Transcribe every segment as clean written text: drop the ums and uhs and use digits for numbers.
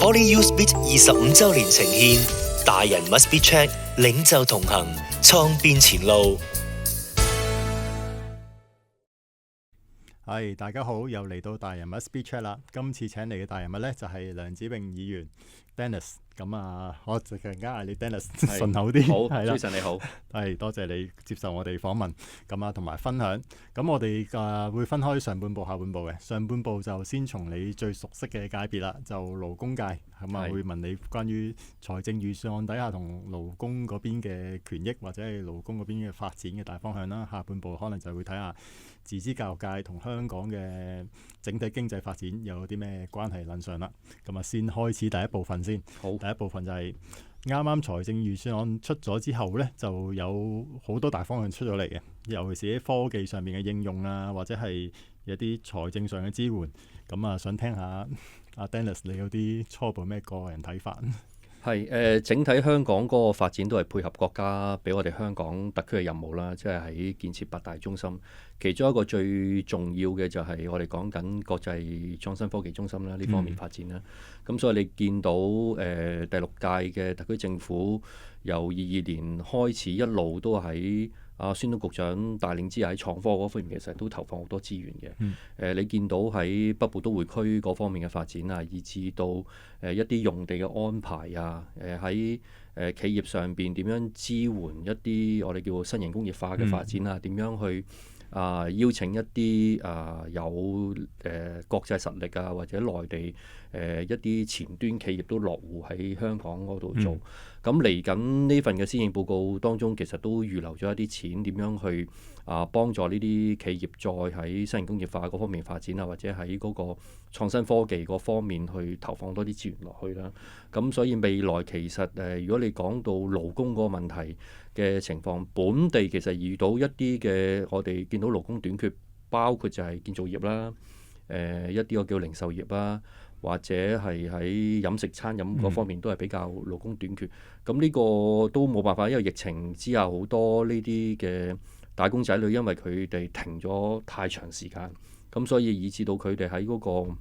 Poly U Speech 25週年呈獻，大人 must be check， 領袖同行，創變前路。係，大家好，又嚟到大人物 Speed Chat 啦。今次請嚟嘅大人物呢，就係梁子穎議員 Dennis。咁我陣間嗌你 Dennis 順口啲。好，係啦，早晨你好。係，多謝你接受我哋訪問。同埋分享。咁我哋會分開上半部、下半部嘅。上半部就先從你最熟悉嘅界別啦，就勞工界。會問你關於財政預算案底下同勞工嗰邊嘅權益或者係勞工嗰邊嘅發展嘅大方向啦。下半部可能就會睇下自資教育界同香港嘅整體經濟發展有啲咩關係論上啦。先開始第一部分先。好，第一部分就係啱啱財政預算案出咗之後呢，就有好多大方向出咗嚟嘅，尤其是喺科技上面嘅應用啊，或者係一啲財政上嘅支援。想聽下阿 Dennis 你有啲初步咩個人睇法？係整體香港嗰個發展都係配合國家俾我哋香港特區嘅任務啦，即係喺建設八大中心，其中一個最重要嘅就係我哋講緊國際創新科技中心啦，呢方面發展啦。咁所以你見到第六屆嘅特區政府由22年開始一路都喺孫東局長帶領之下喺創科嗰方面，其實都投放好多資源嘅。你見到喺北部都會區嗰方面嘅發展啊，以至到一啲用地嘅安排啊，喺企業上邊點樣支援一啲我哋叫新型工業化嘅發展啊，點樣去邀請一啲有國際實力啊，或者內地一啲前端企業都落戶喺香港嗰度做。咁嚟緊呢份嘅施政報告當中，其實都預留咗一啲錢，點樣去幫助呢啲企業再喺新型工業化嗰方面發展啊，或者喺嗰個創新科技嗰方面去投放多啲資源落去啦。咁所以未來其實如果你講到勞工嗰個問題嘅情況，本地其實遇到一啲嘅我哋見到勞工短缺，包括就係建造業啦，一啲我叫零售業啦，或者係喺飲食餐飲嗰方面都係比較勞工短缺。咁呢個都冇辦法，因為疫情之下好多呢啲嘅打工仔女，因為佢哋停咗太長時間，咁所以以致到佢哋喺嗰個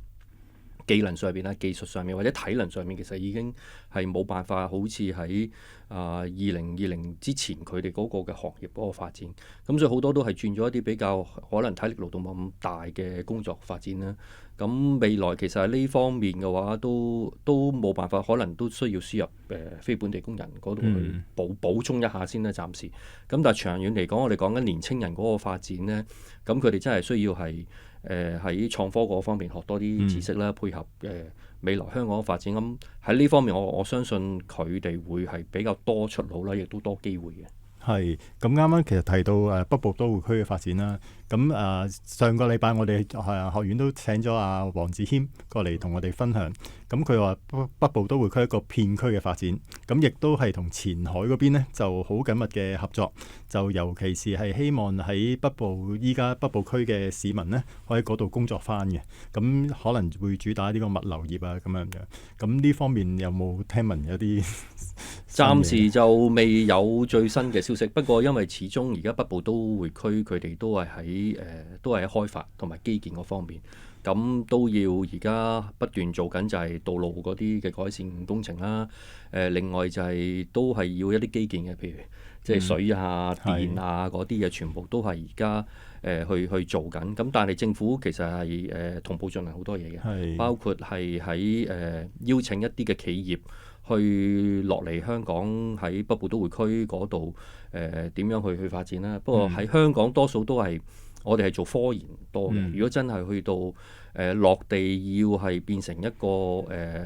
技能上面啦、技術上面或者體能上面，其實已經係冇辦法好似喺2020之前佢哋嗰個嘅行業嗰個發展。咁所以好多都係轉咗一啲比較可能體力勞動冇咁大嘅工作發展啦。咁未來其實喺呢方面嘅話，都冇辦法，可能都需要輸入非本地工人嗰度去補充一下先啦，暫時。咁但係長遠嚟講，我哋講緊年青人嗰個發展呢，咁佢哋真係需要係喺創科嗰方面學多啲知識啦，配合未來香港嘅發展。咁喺呢方面，我相信佢哋會係比較多出路啦，亦都多機會嘅。係，咁啱啱其實提到北部都會區嘅發展啦。上個禮拜我哋學院都請咗黃子謙過嚟同我哋分享。咁佢話北部都會區一個片區嘅發展，咁亦都係同前海嗰邊呢就好緊密嘅合作。就尤其是係希望喺依家北部區嘅市民呢，可以嗰度工作翻嘅。咁可能會主打呢個物流業啊咁樣。咁呢方面有冇聽聞有啲？暫時就未有最新嘅消息，不過因為始終而家北部都會區佢哋都係喺開發同埋基建嗰方面，咁都要而家不斷做緊就係道路嗰啲嘅改善工程啦。另外就係都係要一啲基建嘅，譬如即係水啊、電啊嗰啲嘢，全部都係而家去做緊。咁但係政府其實係同步進行好多嘢嘅，包括係喺邀請一啲嘅企業去落嚟香港喺北部都會區嗰度點樣去發展啦。不過喺香港多數都係我哋係做科研多嘅。如果真係去到落地要係變成一個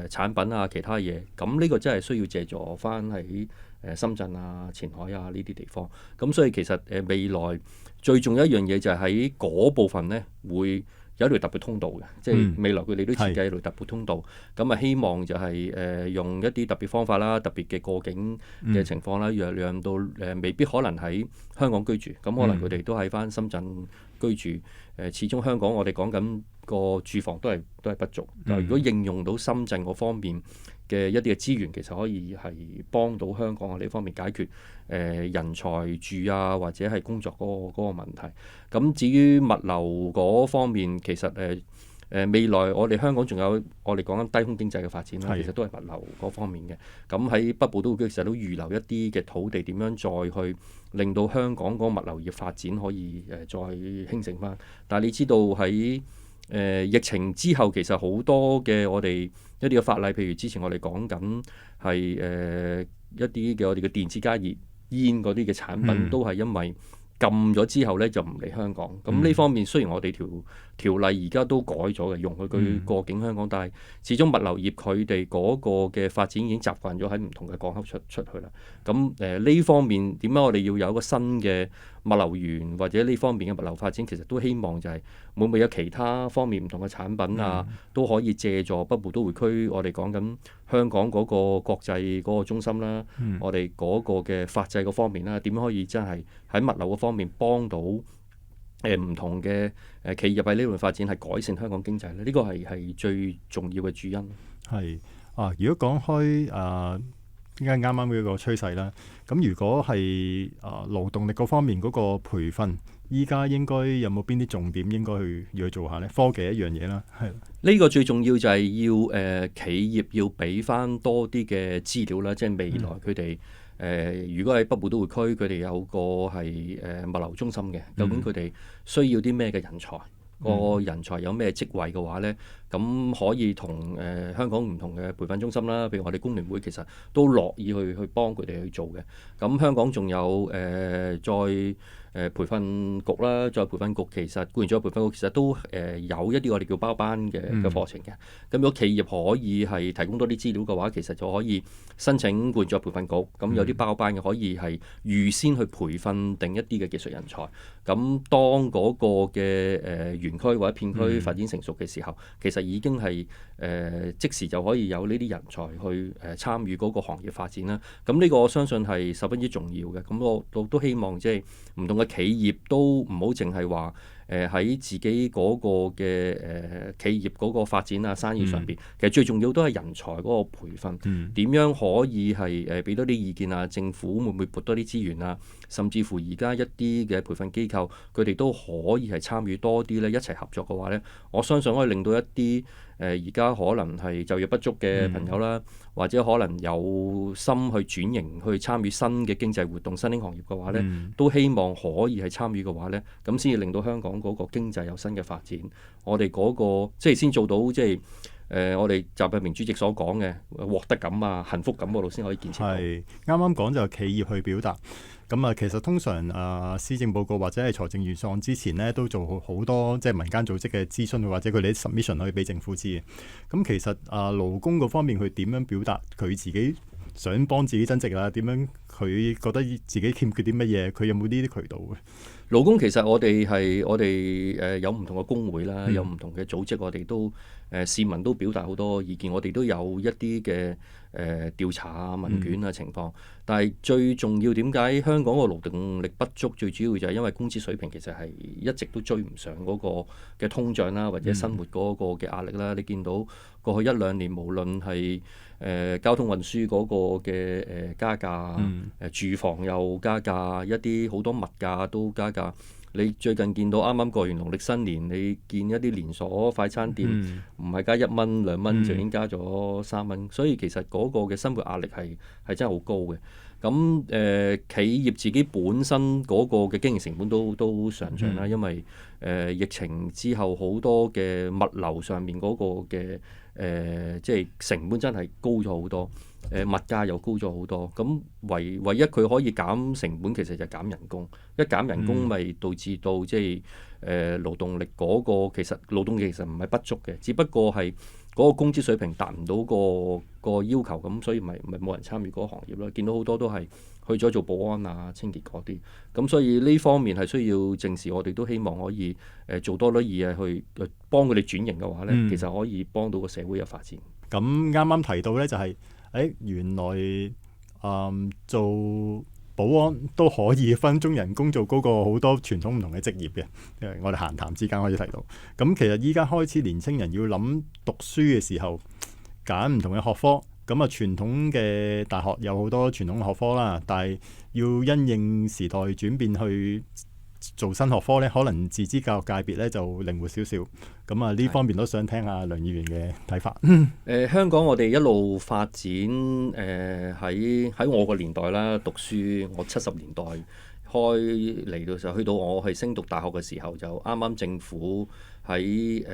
產品啊，其他嘢，咁呢個真係需要借助翻喺深圳啊、前海啊呢啲地方。咁所以其實未來最重要一樣嘢就係喺嗰部分呢會有一條特別通道嘅，即係未來佢哋都設計一條特別通道。咁希望就係用一啲特別方法啦、特別嘅過境嘅情況啦，讓到未必可能喺香港居住，咁可能佢哋都喺翻深圳居住。始終香港我哋講緊個住房都係不足。如果應用到深圳嗰方面嘅一啲嘅資源，其實可以係幫到香港喺呢方面解決人才住啊，或者係工作嗰個問題。咁至於物流嗰方面，其實未來我哋香港仲有我哋講緊低空經濟嘅發展啦，係其實都係物流嗰方面嘅。咁喺北部都會區其實都預留一啲嘅土地，點樣再去令到香港嗰個物流業發展可以再興盛翻。但係你知道喺疫情之後，其實好多嘅我哋一啲嘅法例，譬如之前我哋講緊係一啲嘅我哋嘅電子加熱煙嗰啲嘅產品，都係因為禁咗之後咧就唔嚟香港。咁呢方面雖然我哋條例而家都改咗嘅，容許佢過境香港，但係始終物流業佢哋嗰個嘅發展已經習慣咗喺唔同嘅港口出去啦。咁呢方面點解我哋要有一個新嘅物流園或者呢方面嘅物流發展，其實都希望就係會唔會有其他方面唔同嘅產品啊，都可以借助北部都會區我哋講緊香港嗰個國際嗰個中心啦，我哋嗰個嘅法制嗰方面啦，點樣可以真係喺物流嗰方面幫到唔同嘅企業喺呢度發展，係改善香港經濟咧？呢個係最重要嘅主因。係如果講開啱啱呢個趨勢啦，咁如果係勞動力嗰方面嗰個培訓，依家應該有冇邊啲重點應該要去做下呢？科技一樣嘢啦，係呢個最重要就係要企業要俾翻多啲嘅資料啦，即係未來佢哋如果喺北部都會區，佢哋有個係物流中心嘅，究竟佢哋需要啲咩嘅人才？個人才有咩職位嘅話呢？咁可以同香港唔同嘅培訓中心啦，譬如我哋工聯會其實都樂意去幫佢哋去做嘅。咁香港仲有再培訓局啦，再培訓局其實固然再培訓局其實都有一啲我哋叫包班嘅課程嘅。咁如果企業可以係提供多啲資料嘅話，其實就可以申請固然再培訓局。咁有啲包班嘅可以係預先去培訓定一啲嘅技術人才。咁當嗰個嘅園區或者片區發展成熟嘅時候，其實已經係即時就可以有呢啲人才去參與嗰個行業發展啦。咁呢個我相信係十分之重要嘅。咁我都希望即係唔同嘅企業都唔好淨係話喺自己嗰個嘅企業嗰個發展啊生意上邊，其實最重要都係人才嗰個培訓，點樣可以係俾多啲意見啊？政府會唔會撥多啲資源啊？甚至乎而家一啲嘅培訓機構，佢哋都可以係參與多啲咧，一齊合作嘅話咧，我相信可以令到一啲而家可能係就業不足嘅朋友啦，或者可能有心去轉型去參與新嘅經濟活動、新興行業嘅話咧，都希望可以係參與嘅話咧，咁先至令到香港嗰個經濟有新嘅發展。我哋嗰個即係先做到即係我哋習近平主席所講嘅獲得感啊、幸福感嗰度先可以建設到。係啱啱講就係企業去表達。咁其實通常施政報告或者係財政預算案之前呢，都做好多即係民間組織嘅諮詢，或者佢哋啲 submission 可以俾政府知嘅。咁其實勞工嗰方面佢點樣表達佢自己想幫自己增值啦？點樣佢覺得自己欠缺啲乜嘢？佢有冇呢啲渠道嘅？勞工其實我哋有唔同嘅工會啦，有唔同嘅組織，我哋都市民都表達好多意見，我哋都有一啲嘅調查啊、問卷啊情況。但係最重要點解香港個勞動力不足？最主要就係因為工資水平其實係一直都追唔上嗰個嘅通脹啦，或者生活嗰個嘅壓力啦。你見到過去一兩年，無論係交通運輸嗰個嘅加價，住房又加價，一啲好多物價都加價。你最近見到啱啱過完農曆新年，你見一啲連鎖快餐店唔係加1蚊2蚊就已經加咗3蚊，所以其實嗰個嘅生活壓力係真係好高嘅。咁企業自己本身嗰個嘅經營成本都上漲啦，因為疫情之後好多嘅物流上面嗰個嘅即係成本真係高咗好多，物價又高咗好多。咁唯一佢可以減成本，其實就係減人工。一減人工，咪導致到即係勞動力嗰個其實勞動力其實唔係不足嘅，只不過係嗰個工資水平達唔到個要求，咁所以咪冇人參與嗰個行業咯。見到好多都係去咗做保安啊、清潔嗰啲，咁所以呢方面係需要正視。我哋都希望可以做多啲嘢去幫佢哋轉型嘅話咧，其實可以幫到個社會有發展。咁啱啱提到咧就係原來做保安都可以分中人工做高過好多傳統唔同嘅職業嘅，我哋閒談之間可以提到。咁其實依家開始年青人要諗讀書嘅時候，揀唔同嘅學科。咁傳統嘅大學有好多傳統嘅學科啦，但係要因應時代轉變去做新學科咧，可能自資教育界別咧就靈活少少。咁啊呢方面都想聽下梁議員嘅睇法。香港我哋一路發展喺我個年代啦，讀書我70年代開嚟到時候，去到我係升讀大學嘅時候，就啱啱政府喺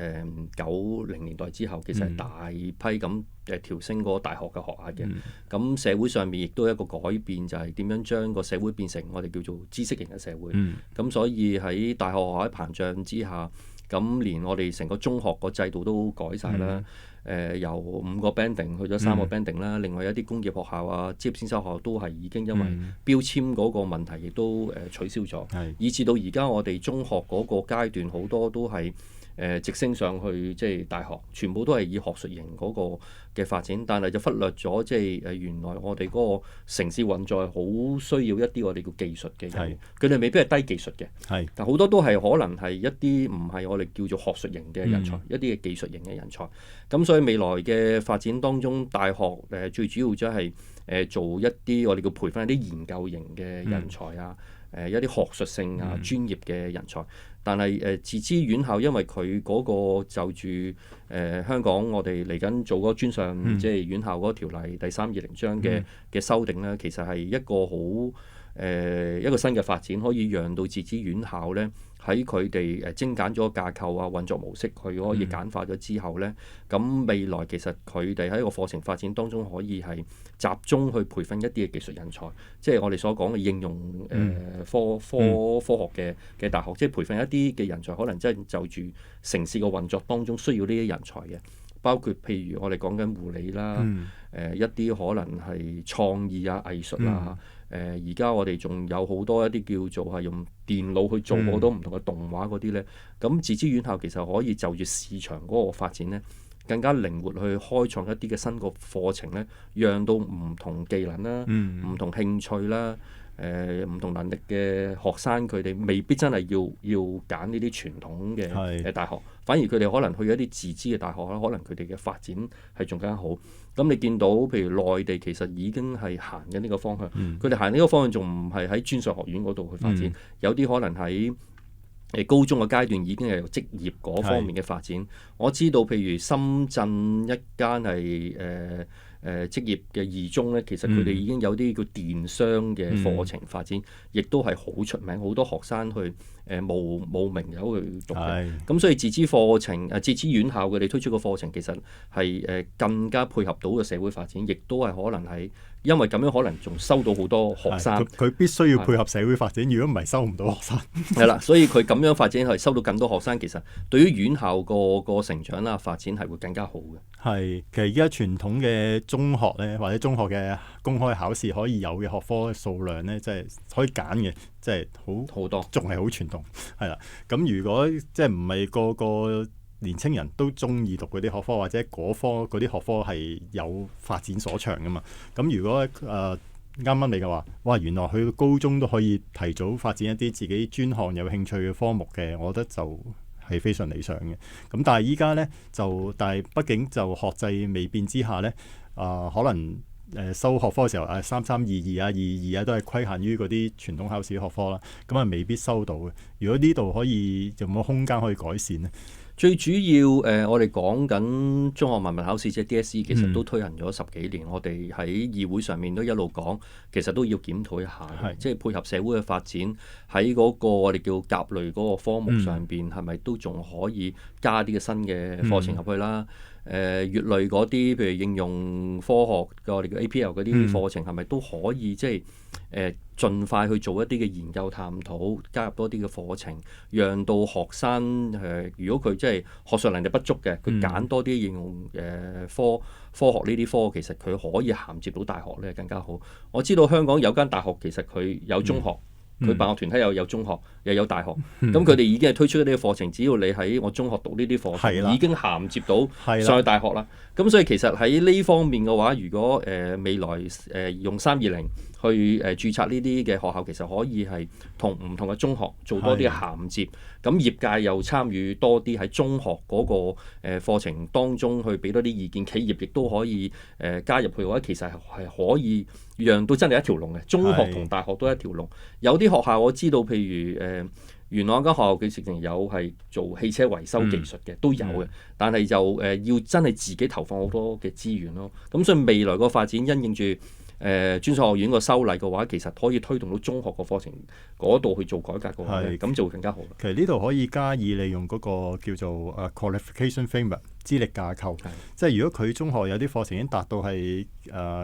90年代之後，其實係大批咁調升嗰個大學嘅學額嘅。咁社會上面亦都有一個改變，就係點樣將個社會變成我哋叫做知識型嘅社會。咁所以喺大學學額膨脹之下，咁連我哋成個中學個制度都改晒啦。由5個 banding 去咗3個 banding 啦，另外一啲工業學校啊、職業先修學校都係已經因為標籤嗰個問題，亦都取消咗。以至到而家我哋中學嗰個階段，好多都係直升上去，即係大學，全部都係以學術型嗰個嘅發展，但係就忽略咗即係原來我哋嗰個城市運作好需要一啲我哋叫技術嘅人，佢哋未必係低技術嘅，但好多都係可能係一啲唔係我哋叫做學術型嘅人才，一啲嘅技術型嘅人才。咁所以未來嘅發展當中，大學最主要就係做一啲我哋叫培訓一啲研究型嘅人才啊。一啲學術性啊、專業嘅人才，但係自資院校因為佢嗰個就住香港我哋嚟緊做嗰個專上即係院校嗰個條例第320章嘅修訂咧，其實係一個好一個新嘅發展，可以讓到自資院校咧喺佢哋精簡咗架構啊、運作模式，佢可以簡化咗之後咧，咁未來其實佢哋喺個課程發展當中可以係集中去培訓一啲嘅技術人才，即係我哋所講嘅應用科學嘅大學，即係培訓一啲嘅人才，可能真係就住城市嘅運作當中需要呢啲人才嘅，包括譬如我哋講緊護理啦，一啲可能係創意啊、藝術啊。而家我哋仲有好多一啲叫做係用電腦去做好多唔同嘅動畫嗰啲咧，咁自資院校其實可以就住市場嗰個發展咧，更加靈活去開創一啲嘅新個課程咧，讓到唔同技能啦、唔同興趣啦、唔同能力嘅學生，佢哋未必真係要揀呢啲傳統嘅大學，反而佢哋可能去一啲自資嘅大學啦，可能佢哋嘅發展係仲更加好。咁你見到譬如內地其實已經係行緊呢個方向，佢哋行呢個方向仲唔係喺專上學院嗰度去發展，有啲可能喺高中嘅階段已經係有職業嗰方面嘅發展。我知道譬如深圳一間係職業嘅二中咧，其實佢哋已經有啲叫電商嘅課程發展，亦都係好出名，好多學生去慕名有去讀嘅。咁所以自資課程自資院校佢哋推出嘅課程，其實係更加配合到個社會發展，亦都係可能係因為咁樣可能仲收到好多學生。佢必須要配合社會發展，如果唔係收唔到學生。係啦，所以佢咁樣發展係收到更多學生，其實對於院校個成長啦、發展係會更加好嘅。係，其實而家傳統嘅中學咧，或者中學嘅公開考試可以有嘅學科數量咧，即係可以揀嘅，即係好多，仲係好傳統，係啦。咁如果即係唔係個個年青人都中意讀嗰啲學科，或者嗰啲學科係有發展所長噶嘛？咁如果啱啱你嘅話，哇，原來去到高中都可以提早發展一啲自己專項有興趣嘅科目嘅，我覺得就係非常理想嘅。咁但係依家呢，但係畢竟就學制未變之下呢，可能收學科嘅時候3322啊、22啊都係規限於嗰啲傳統考試學科啦，咁啊未必收到嘅。如果呢度可以有冇空間可以改善呢？最主要我哋講緊中學文憑考試即係 DSE， 其實都推行咗10幾年。我哋喺議會上面都一路講，其實都要檢討一下，即係配合社會嘅發展，喺嗰個我哋叫甲類嗰個科目上邊，係咪都仲可以加啲嘅新嘅課程入去啦？乙類嗰啲，譬如應用科學嘅我哋叫 APL 嗰啲課程，係咪都可以即係盡快去做一啲嘅研究探討，加入多啲嘅課程，讓到學生如果佢即係學術能力不足嘅，佢揀多啲應用科學呢啲科，其實佢可以銜接到大學咧更加好。我知道香港有間大學其實佢有中學。佢辦學團體又有中學又有大學，咁佢哋已經係推出一啲課程，只要你喺我中學讀呢啲課程，已經銜接到上去大學啦。咁所以其實喺呢方面嘅話，如果未來用320去註冊呢啲嘅學校，其實可以係同唔同嘅中學做多啲嘅銜接，咁業界又參與多啲喺中學嗰個課程當中去俾多啲意見，企業亦都可以加入去嘅話，其實係可以讓到真係一條龍嘅，中學同大學都一條龍。有啲學校我知道，譬如元朗間學校佢直情有係做汽車維修技術嘅，都有嘅。但係就要真係自己投放好多嘅資源咯。咁所以未來個發展因應住專上學院個修例嘅話，其實可以推動到中學個課程嗰度去做改革嘅話咧，咁就會更加好。其實呢度可以加以利用嗰個叫做qualification framework 資歷架構，即係如果佢中學有啲課程已經達到係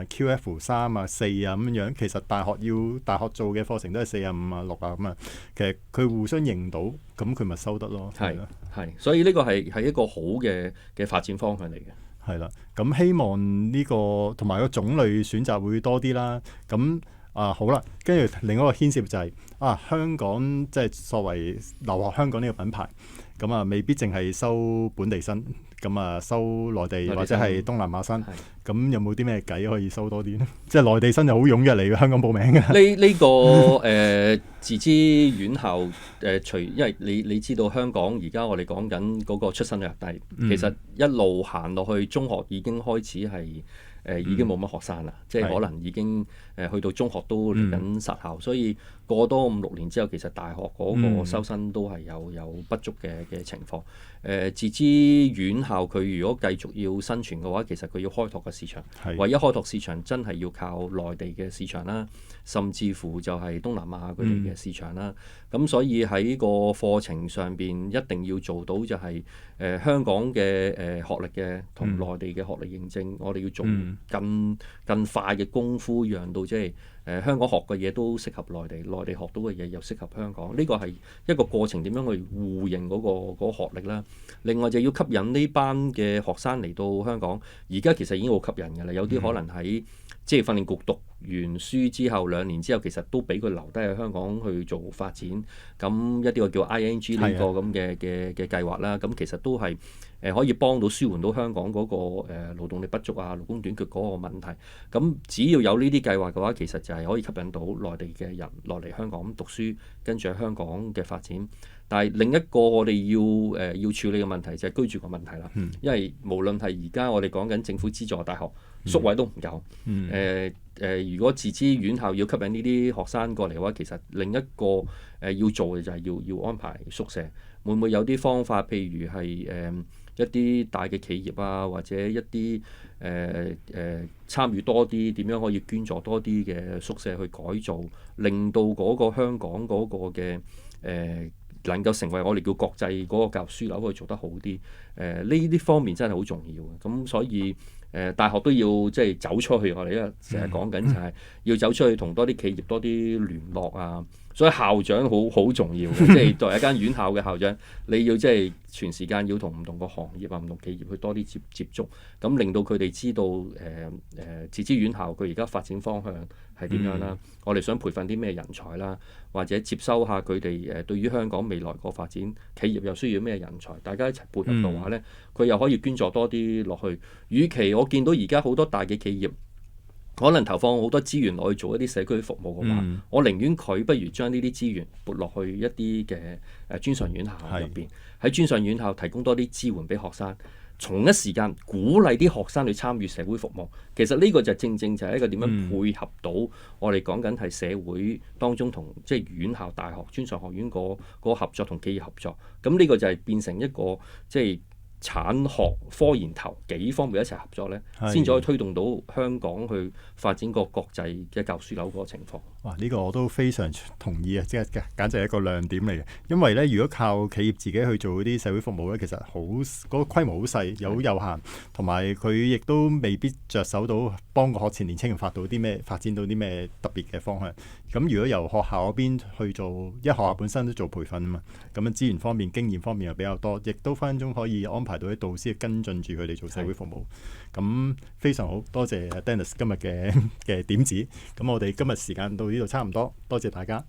QF 3啊4啊咁樣，其實大學做嘅課程都係4啊5啊6啊咁啊，其實佢互相認到，咁佢咪收得咯。係，所以呢個係一個好嘅發展方向嚟嘅。係啦，咁希望呢個同埋個種類選擇會多啲啦。咁好啦，跟住另一個牽涉就係香港即係作為留學香港呢個品牌，咁未必淨係收本地生，咁收內地或者係東南亞生。咁有冇啲咩計可以收多啲呢？即係內地生就好踴躍嚟香港報名嘅。呢個自資院校因為你知道香港而家我哋講緊嗰個出生率低，其實一路行落去中學已經開始係已經冇乜學生啦，即係可能已經去到中學都嚟緊殺校，所以過多5-6年之後，其實大學嗰個收生都係有不足嘅情況。自資院校佢如果繼續要生存嘅話，其實佢要開拓嘅市場，唯一開拓市場真係要靠內地嘅市場啦，甚至乎就係東南亞佢哋嘅市場啦。咁所以喺個課程上邊一定要做到就係香港嘅學歷嘅同內地嘅學歷認證，我哋要做更快嘅功夫，讓到即係香港學嘅嘢都適合內地，內地學到嘅嘢又適合香港。呢個係一個過程，點樣去互認嗰個學歷啦。另外就要吸引呢班嘅學生嚟到香港，而家其實已經好吸引㗎啦。有啲可能喺職業訓練局讀完書之後2年之後，其實都俾佢留低喺香港去做發展。咁一啲個叫 ING 呢個咁嘅計劃啦，咁其實都係可以幫到舒緩到香港嗰個勞動力不足啊、勞工短缺嗰個問題。咁只要有呢啲計劃嘅話，其實就係可以吸引到內地嘅人落嚟香港讀書，跟住喺香港嘅發展。但係另一個我哋要處理嘅問題就係居住個問題啦。因為無論係而家我哋講緊政府資助大學，宿位都唔夠。如果自資院校要吸引呢啲學生過嚟嘅話，其實另一個要做嘅就係要安排宿舍。會唔會有啲方法，譬如係一啲大嘅企業啊，或者一啲參與多啲，點樣可以捐助多啲嘅宿舍去改造，令到嗰個香港嗰個嘅能夠成為我哋叫國際嗰個教育樞紐，可以做得好啲。呢啲方面真係好重要嘅。咁所以大學都要即係走出去。我哋因為成日講緊就係要走出去，同多啲企業多啲聯絡啊。所以校長好重要嘅，即係作為一間院校嘅校長，你要即係全時間要同唔同個行業啊、唔同企業去多啲接觸，咁令到佢哋知道自資院校佢而家發展方向係點樣啦。我哋想培訓啲咩人才啦，或者接收下佢哋對於香港未來個發展，企業又需要咩人才，大家一齊配合嘅話呢，佢又可以捐助多啲落去。與其我見到而家好多大嘅企業可能投放好多資源落去做一啲社區服務嘅話，我寧願佢不如將呢啲資源撥落去一啲嘅專上院校入邊，喺專上院校提供多啲支援俾學生，同一時間鼓勵啲學生去參與社會服務。其實呢個就正正就係一個點樣配合到我哋講緊係社會當中同即係院校、大學、專上學院嗰個合作同企業合作。咁呢個就係變成一個即係產學科研投幾方面一齊合作呢，先至可以推動到香港去發展個國際嘅教書樓嗰個情況。哇！呢個我都非常同意啊，即係簡直係一個亮點嚟嘅。因為呢，如果靠企業自己去做嗰啲社會服務呢，其實嗰個規模好細，又好有限，同埋佢亦都未必着手到幫個學前年青人發展到啲咩特別嘅方向。咁如果由學校嗰邊去做，因為學校本身都做培訓啊嘛，咁樣資源方面、經驗方面又比較多，亦都分分鐘可以安排到啲導師去跟進住佢哋做社會服務。咁非常好，多謝 Dennis 今日嘅點子。咁我哋今日時間到呢度差唔多，多謝大家。